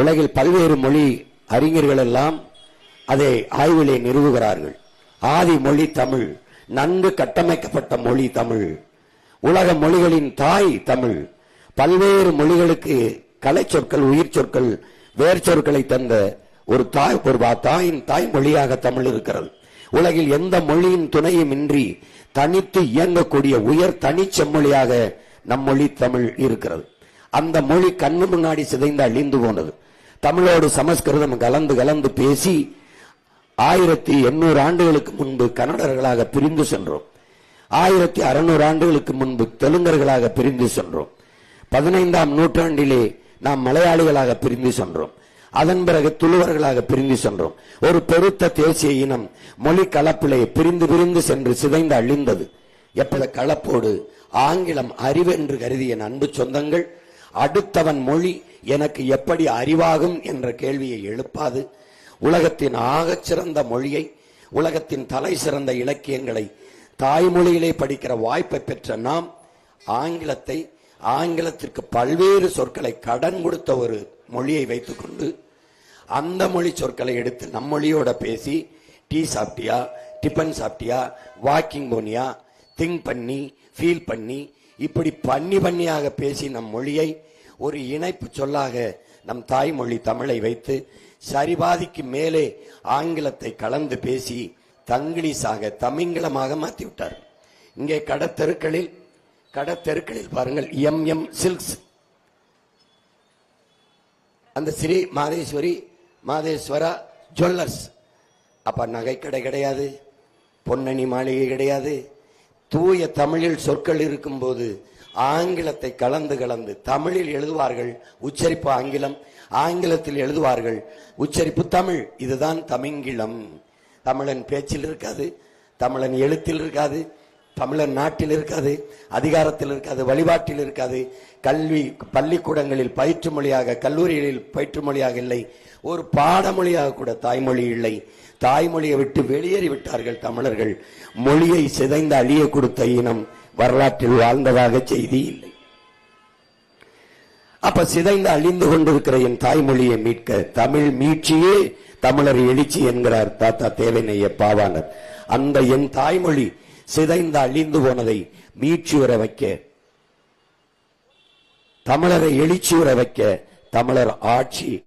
உலகில் பல்வேறு மொழி அறிஞர்கள் எல்லாம் அதை ஆய்விலே நிறுவுகிறார்கள். ஆதி மொழி தமிழ், நன்கு கட்டமைக்கப்பட்ட மொழி தமிழ், உலக மொழிகளின் தாய் தமிழ். பல்வேறு மொழிகளுக்கு கலை சொற்கள், உயிர் சொற்கள், வேர் சொற்களை தந்த ஒரு தாயின் தாய்மொழியாக தமிழ் இருக்கிறது. உலகில் எந்த மொழியின் துணையும் இன்றி தனித்து இயங்கக்கூடிய உயர் தனி செம்மொழியாக நம் மொழி தமிழ் இருக்கிறது. அந்த மொழி கண்ணு முன்னாடி சிதைந்து அழிந்து போனது. தமிழோடு சமஸ்கிருதம் கலந்து கலந்து பேசி 1800 ஆண்டுகளுக்கு முன்பு கன்னடர்களாக பிரிந்து சென்றோம். 1600 ஆண்டுகளுக்கு முன்பு தெலுங்கர்களாக பிரிந்து சென்றோம். 15ஆம் நூற்றாண்டிலே நாம் மலையாளிகளாக பிரிந்து சென்றோம். அதன் பிறகு துளுவர்களாக பிரிந்து சென்றோம். ஒரு பெருத்த தேசிய இனம் மொழி கலப்பிலே பிரிந்து பிரிந்து சென்று சிதைந்து அழிந்தது. எப்போது கலப்போடு ஆங்கிலம் அறிவு என்று கருதிய அன்பு சொந்தங்கள் அடுத்தவன் மொழி எனக்கு எப்படி அறிவாகும் என்ற கேள்வியை எழுப்பாது உலகத்தின் ஆகச் சிறந்த மொழியை, உலகத்தின் தலை சிறந்த இலக்கியங்களை தாய்மொழியிலே படிக்கிற வாய்ப்பை பெற்ற நாம் ஆங்கிலத்திற்கு பல்வேறு சொற்களை கடன் கொடுத்த ஒரு மொழியை வைத்துக்கொண்டு அந்த மொழி சொற்களை எடுத்து நம் மொழியோட பேசி டீ சாப்பிட்டியா, டிபன் சாப்பிட்டியா, வாக்கிங் போனியா, திங்க் பண்ணி, ஃபீல் பண்ணி, இப்படி பண்ணியாக பேசி நம் மொழியை ஒரு இணைப்பு சொல்லாக நம் தாய்மொழி தமிழை வைத்து சரிபாதிக்கு மேலே ஆங்கிலத்தை கலந்து பேசி தங்கிலீஷாக தமிங்கிலமாக மாற்றி விட்டார். இங்கே கடத்தெருக்களில் பாருங்கள், MM சில்க்ஸ், அந்த ஸ்ரீ மாதேஸ்வரா ஜுவல்லர்ஸ். அப்ப நகைக்கடை கிடையாது, பொன்னணி மாளிகை கிடையாது. தூய தமிழில் சொற்கள் இருக்கும் போது ஆங்கிலத்தை கலந்து தமிழில் எழுதுவார்கள், உச்சரிப்பு ஆங்கிலம், ஆங்கிலத்தில் எழுதுவார்கள், உச்சரிப்பு தமிழ். இதுதான் தமிங்கிலம். தமிழன் பேச்சில் இருக்காது, தமிழன் எழுத்தில் இருக்காது, தமிழன் நாட்டில் இருக்காது, அதிகாரத்தில் இருக்காது, வழிபாட்டில் இருக்காது, கல்வி பள்ளிக்கூடங்களில் பயிற்று மொழியாக, கல்லூரிகளில் பயிற்று மொழியாக இல்லை, ஒரு பாடமொழியாக கூட தாய்மொழி இல்லை. தாய்மொழியை விட்டு வெளியேறி விட்டார்கள் தமிழர்கள். மொழியை சிதைந்து அழிய கொடுத்த இனம் வரலாற்றில் வாழ்ந்ததாக செய்தி இல்லை. அப்ப சிதைந்து அழிந்து கொண்டிருக்கிற என் தாய்மொழியை மீட்க தமிழ் மீட்சியே தமிழர் எழுச்சி என்கிறார் தாத்தா தேவநேய பாவாணர். அந்த என் தாய்மொழி சிதைந்து அழிந்து போனதை மீட்சியுற வைக்க, தமிழரை எழுச்சியுற வைக்க தமிழர் ஆட்சி